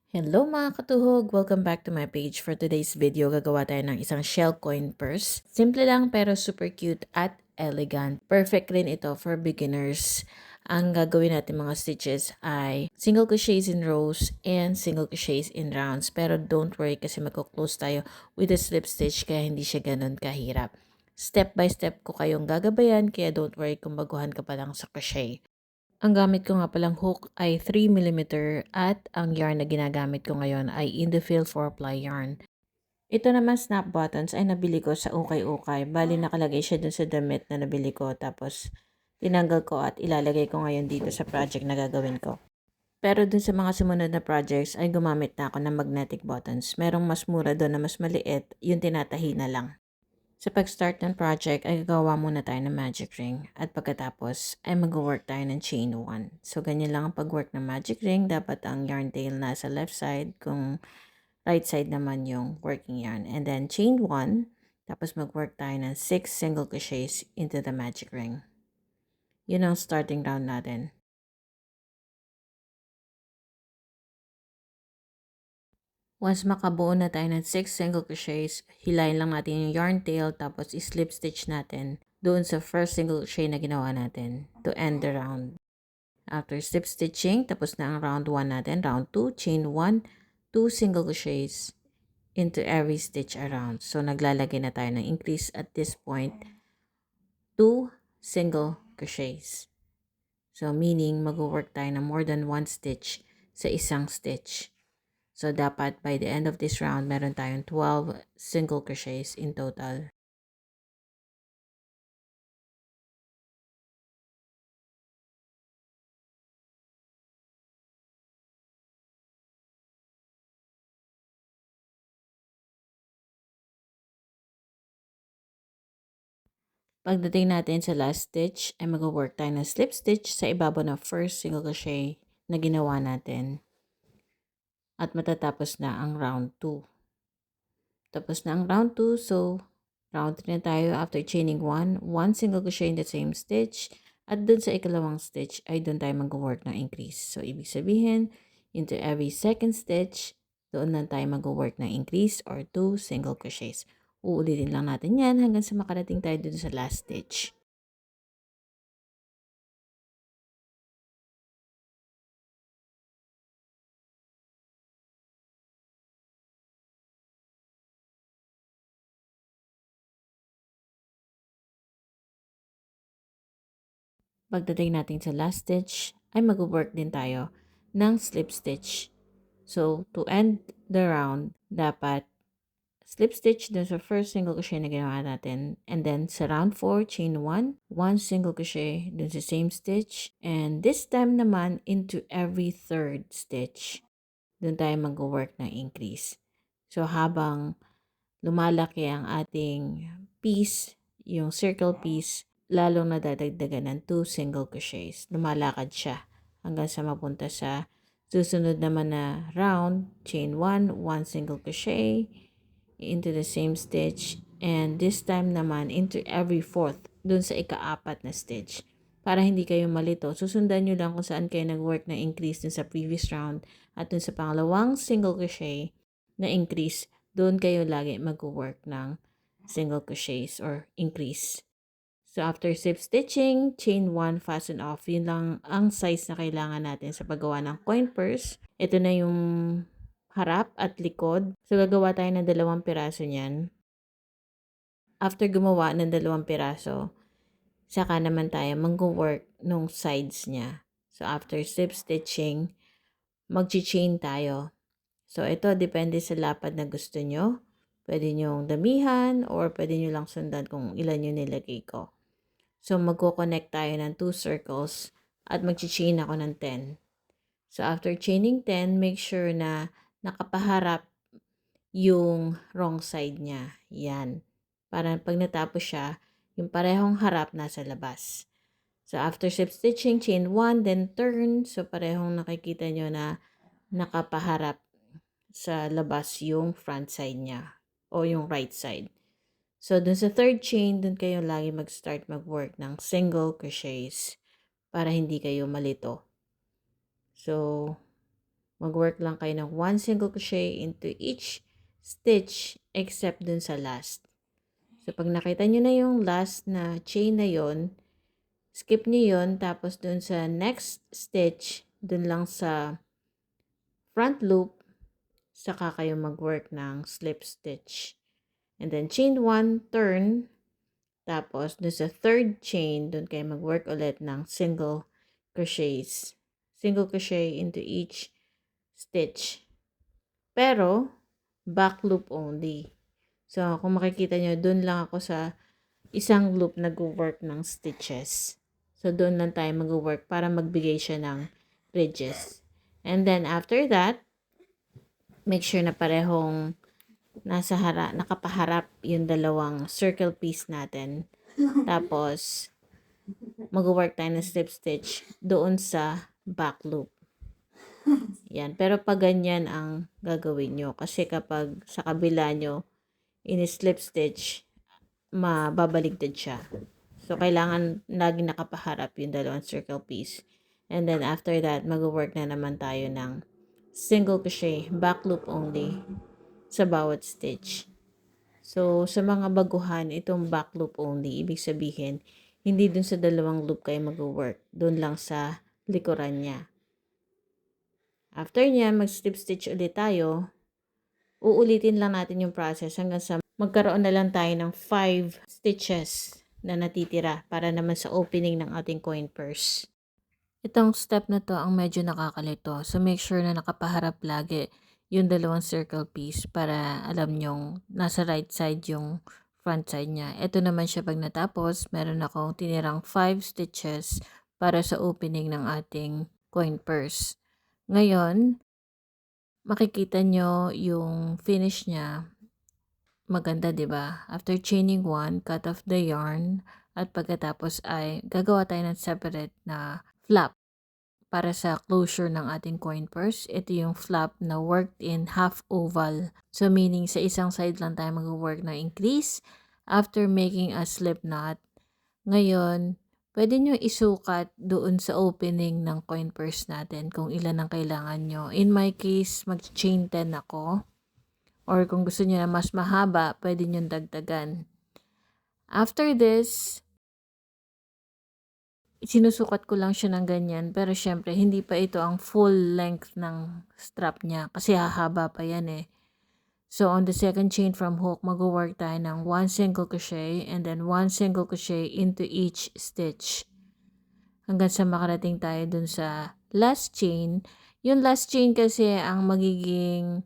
Hello mga katuhog! Welcome back to my page. For today's video, gagawa tayo ng isang shell coin purse. Simple lang pero super cute at elegant. Perfect rin ito for beginners. Ang gagawin natin mga stitches ay single crochets in rows and single crochets in rounds. Pero don't worry kasi magko-close tayo with a slip stitch kaya hindi siya ganun kahirap. Step by step ko kayong gagabayan kaya don't worry kung baguhan ka pa lang sa crochet. Ang gamit ko nga palang hook ay 3mm at ang yarn na ginagamit ko ngayon ay Indophil 4-ply yarn. Ito naman snap buttons ay nabili ko sa ukay-ukay. Bali nakalagay siya dun sa damit na nabili ko tapos tinanggal ko at ilalagay ko ngayon dito sa project na gagawin ko. Pero dun sa mga sumunod na projects ay gumamit na ako ng magnetic buttons. Merong mas mura doon na mas maliit, yung tinatahi na lang. Sa pag-start ng project ay gagawa muna tayo ng magic ring at pagkatapos ay mag-work tayo ng chain 1. So ganyan lang ang pag-work ng magic ring. Dapat ang yarn tail nasa left side kung right side naman yung working yarn. And then chain 1, tapos mag-work tayo ng 6 single crochets into the magic ring. Yun ang starting round natin. Once makabuo na tayo ng 6 single crochets, hilayin lang natin yung yarn tail tapos i-slip stitch natin doon sa first single crochet na ginawa natin to end the round. After slip stitching, tapos na ang round 1 natin. Round 2, chain 1, 2 single crochets into every stitch around. So naglalagay na tayo ng increase at this point, 2 single crochets. So meaning mag-work tayo ng more than 1 stitch sa isang stitch. So, dapat by the end of this round, meron tayong 12 single crochets in total. Pagdating natin sa last stitch, ay mag-work tayo ng slip stitch sa ibabaw ng first single crochet na ginawa natin. At matatapos na ang round 2. Tapos na ang round 2, so round 3 na tayo after chaining 1 single crochet in the same stitch. At dun sa ikalawang stitch ay dun tayo mag-work ng increase. So, ibig sabihin, into every second stitch, doon lang tayo mag-work ng increase or 2 single crochets. Uulitin lang natin yan hanggang sa makarating tayo dun sa last stitch. Pagdating natin sa last stitch, ay mag-work din tayo ng slip stitch. So, to end the round, dapat slip stitch dun sa first single crochet na ginawa natin. And then, sa round 4, chain 1, 1 single crochet dun sa same stitch. And this time naman, into every third stitch, dun tayo mag-work ng increase. So, habang lumalaki ang ating piece, yung circle piece, lalong nadadagdagan ng 2 single crochets. Lumalakad siya hanggang sa mapunta sa susunod naman na round, chain 1, 1 single crochet into the same stitch, and this time naman into every fourth dun sa ika-apat na stitch. Para hindi kayo malito, susundan nyo lang kung saan kayo nag-work na increase dun sa previous round at dun sa pangalawang single crochet na increase, doon kayo lagi mag-work ng single crochets or increase. So, after slip stitching, chain 1, fasten off. Yun lang ang size na kailangan natin sa paggawa ng coin purse. Ito na yung harap at likod. So, gagawa tayo ng 2 piraso niyan. After gumawa ng 2 piraso, saka naman tayo mag-work nung sides niya. So, after slip stitching, mag-chain tayo. So, ito depende sa lapad na gusto nyo. Pwede nyong damihan or pwede nyo lang sundan kung ilan yung nilagay ko. So, magko-connect tayo ng 2 circles at mag-chain ako ng 10. So, after chaining 10, make sure na nakapaharap yung wrong side niya. Yan. Para pag natapos siya, yung parehong harap nasa labas. So, after slip stitching, chain 1, then turn. So, parehong nakikita nyo na nakapaharap sa labas yung front side niya o yung right side. So, dun sa third chain, dun kayo lagi mag-start mag-work ng single crochets para hindi kayo malito. So, mag-work lang kayo ng 1 single crochet into each stitch except dun sa last. So, pag nakita nyo na yung last na chain na yon, skip nyo yon, tapos dun sa next stitch, dun lang sa front loop, saka kayo mag-work ng slip stitch. And then, chain 1, turn, tapos dun sa third chain, dun kayo mag-work ulit ng single crochets. Single crochet into each stitch. Pero, back loop only. So, kung makikita nyo, dun lang ako sa isang loop nag-work ng stitches. So, doon lang tayo mag-work para magbigay siya ng ridges. And then, after that, make sure na parehong nakapaharap yung dalawang circle piece natin. Tapos, mag-work tayo ng slip stitch doon sa back loop. Yan. Pero pag ganyan ang gagawin nyo. Kasi kapag sa kabila nyo, in-slip stitch, mababaligtad siya. So, kailangan laging nakapaharap yung dalawang circle piece. And then, after that, mag-work na naman tayo ng single crochet, back loop only, sa bawat stitch. So, sa mga baguhan, itong back loop only, ibig sabihin, hindi dun sa dalawang loop kayo mag-work. Dun lang sa likuran niya. After niya, mag-slip stitch ulit tayo. Uulitin lang natin yung process hanggang sa magkaroon na lang tayo ng 5 stitches na natitira para naman sa opening ng ating coin purse. Itong step na to ang medyo nakakalito. So make sure na nakapaharap lagi yung dalawang circle piece para alam nyong nasa right side yung front side niya. Ito naman siya pag natapos, meron akong tinirang 5 stitches para sa opening ng ating coin purse. Ngayon, makikita nyo yung finish niya. Maganda, 'di ba? After chaining 1, cut off the yarn at pagkatapos ay gagawa tayo ng separate na flap para sa closure ng ating coin purse. Ito yung flap na worked in half oval. So meaning sa isang side lang tayo mag-work ng increase after making a slip knot. Ngayon, pwede nyo isukat doon sa opening ng coin purse natin kung ilan ang kailangan nyo. In my case, mag-chain 10 ako. Or kung gusto niyo na mas mahaba, pwede niyo dagdagan. After this, sinusukat ko lang siya ng ganyan. Pero syempre, hindi pa ito ang full length ng strap niya. Kasi hahaba pa yan eh. So, on the second chain from hook, mag-work tayo ng 1 single crochet and then 1 single crochet into each stitch. Hanggang sa makarating tayo dun sa last chain. Yung last chain kasi ang magiging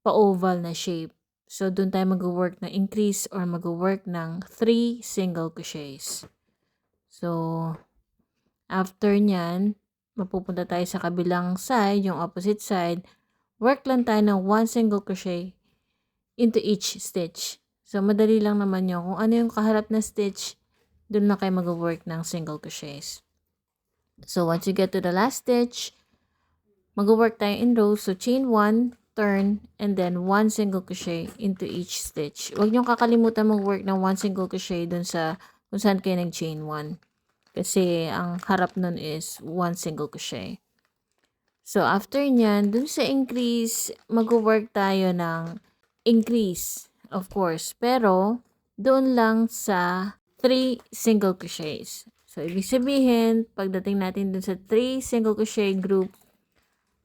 pa-oval na shape. So, doon tayo mag-work ng increase or mag-work ng 3 single crochets. So, after nyan, mapupunta tayo sa kabilang side, yung opposite side. Work lang tayo ng 1 single crochet into each stitch. So, madali lang naman yun. Kung ano yung kaharap na stitch, doon na kayo mag-work ng single crochets. So, once you get to the last stitch, mag-work tayo in rows. So, chain 1, turn, and then 1 single crochet into each stitch. Huwag niyong kakalimutan mag-work ng 1 single crochet dun sa kung saan kayo nag-chain 1. Kasi ang harap nun is 1 single crochet. So, after nyan, dun sa increase, mag-work tayo ng increase, of course. Pero, doon lang sa 3 single crochets. So, ibig sabihin, pagdating natin dun sa 3 single crochet group,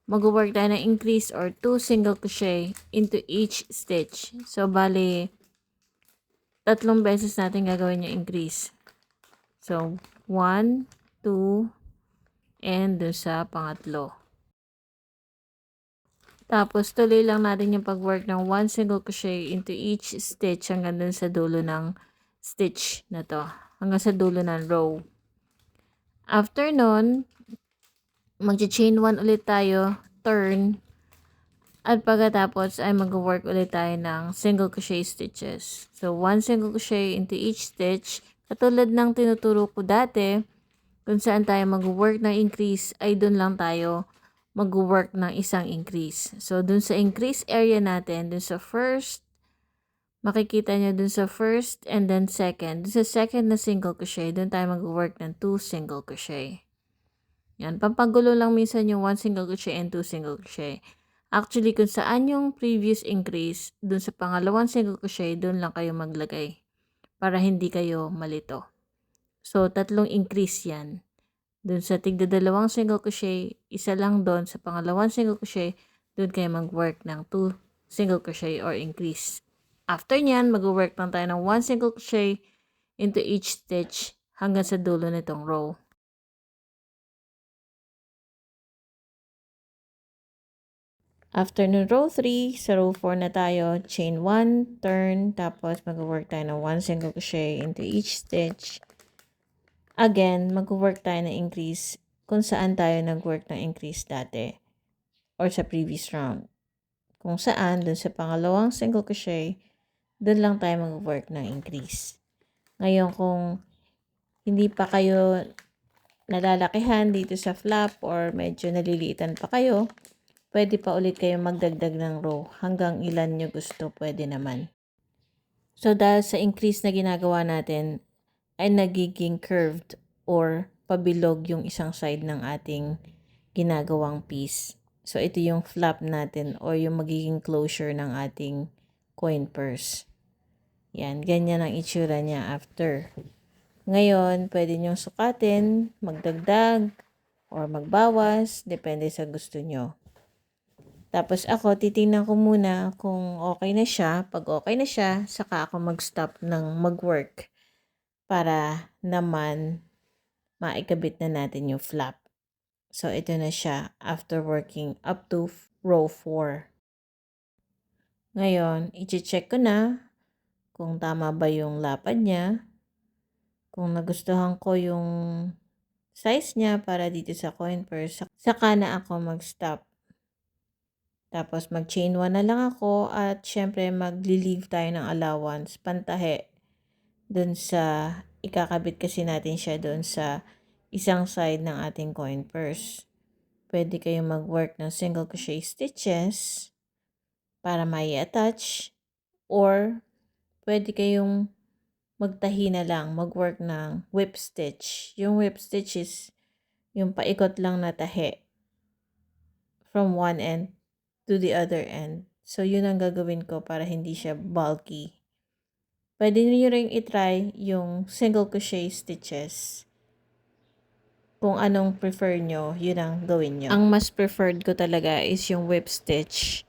mag-work tayo ng increase or 2 single crochet into each stitch. So, bali, 3 beses natin gagawin yung increase. So, 1, 2, and dun sa pangatlo. Tapos, tuloy lang natin yung pag-work ng 1 single crochet into each stitch hanggang dun sa dulo ng stitch na to. Hanggang sa dulo ng row. After nun, mag-chain 1 ulit tayo, turn, at pagkatapos ay mag-work ulit tayo ng single crochet stitches. So, 1 single crochet into each stitch. Katulad ng tinuturo ko dati, kung saan tayo mag-work ng increase, ay dun lang tayo mag-work ng isang increase. So, dun sa increase area natin, dun sa first, makikita nyo dun sa first and then second. Dun sa second na single crochet, dun tayo mag-work ng 2 single crochet. Yan, pampagulo lang minsan yung 1 single crochet and 2 single crochet. Actually, kung saan yung previous increase, dun sa pangalawang single crochet, dun lang kayo maglagay para hindi kayo malito. So, 3 increase yan. Dun sa tigda 2 single crochet, isa lang dun sa pangalawang single crochet, dun kayo mag-work ng 2 single crochet or increase. After nyan, mag-work lang tayo ng 1 single crochet into each stitch hanggang sa dulo nitong row. After ng row 3, sa row 4 na tayo, chain 1, turn, tapos mag-work tayo ng 1 single crochet into each stitch. Again, mag-work tayo ng increase kung saan tayo nag-work ng increase dati or sa previous round. Kung saan, dun sa pangalawang single crochet, dun lang tayo mag-work ng increase. Ngayon, kung hindi pa kayo nalalakihan dito sa flap or medyo naliliitan pa kayo, pwede pa ulit kayo magdagdag ng row. Hanggang ilan nyo gusto, pwede naman. So, dahil sa increase na ginagawa natin, ay nagiging curved or pabilog yung isang side ng ating ginagawang piece. So, ito yung flap natin or yung magiging closure ng ating coin purse. Yan, ganyan ang itsura niya after. Ngayon, pwede nyong sukatin, magdagdag, or magbawas, depende sa gusto nyo. Tapos ako, titingnan ko muna kung okay na siya. Pag okay na siya, saka ako mag-stop ng mag-work para naman maikabit na natin yung flap. So, ito na siya after working up to row 4. Ngayon, i-check ko na kung tama ba yung lapad niya. Kung nagustuhan ko yung size niya para dito sa coin purse, saka na ako mag-stop. Tapos mag-chain 1 na lang ako at syempre mag-leave tayo ng allowance, pantahe dun sa ikakabit kasi natin siya dun sa isang side ng ating coin purse. Pwede kayong mag-work ng single crochet stitches para mai-attach or pwede kayong magtahi na lang, mag-work ng whip stitch. Yung whip stitch is yung paikot lang na tahi from one end to the other end. So, yun ang gagawin ko para hindi siya bulky. Pwede niyo rin itry yung single crochet stitches. Kung anong prefer nyo, yun ang gawin nyo. Ang mas preferred ko talaga is yung whip stitch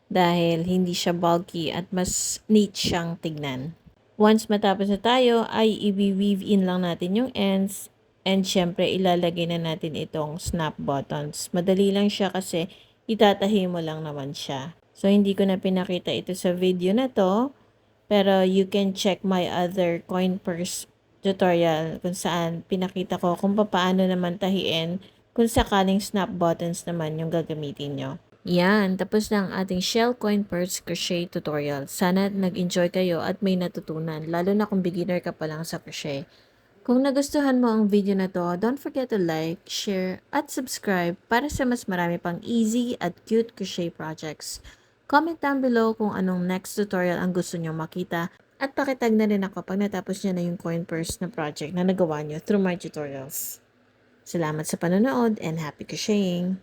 dahil hindi siya bulky at mas neat siyang tignan. Once matapos na tayo, ay i-weave in lang natin yung ends and syempre ilalagay na natin itong snap buttons. Madali lang siya kasi itatahi mo lang naman siya. So, hindi ko na pinakita ito sa video na to. Pero you can check my other coin purse tutorial kung saan pinakita ko kung paano naman tahiin kung sakaling snap buttons naman yung gagamitin nyo. Yan, tapos na ang ating shell coin purse crochet tutorial. Sana nag-enjoy kayo at may natutunan, lalo na kung beginner ka pa lang sa crochet. Kung nagustuhan mo ang video na to, don't forget to like, share, at subscribe para sa mas marami pang easy at cute crochet projects. Comment down below kung anong next tutorial ang gusto nyo makita at pakitag na rin ako pag natapos nyo na yung coin purse na project na nagawa nyo through my tutorials. Salamat sa panonood and happy crocheting!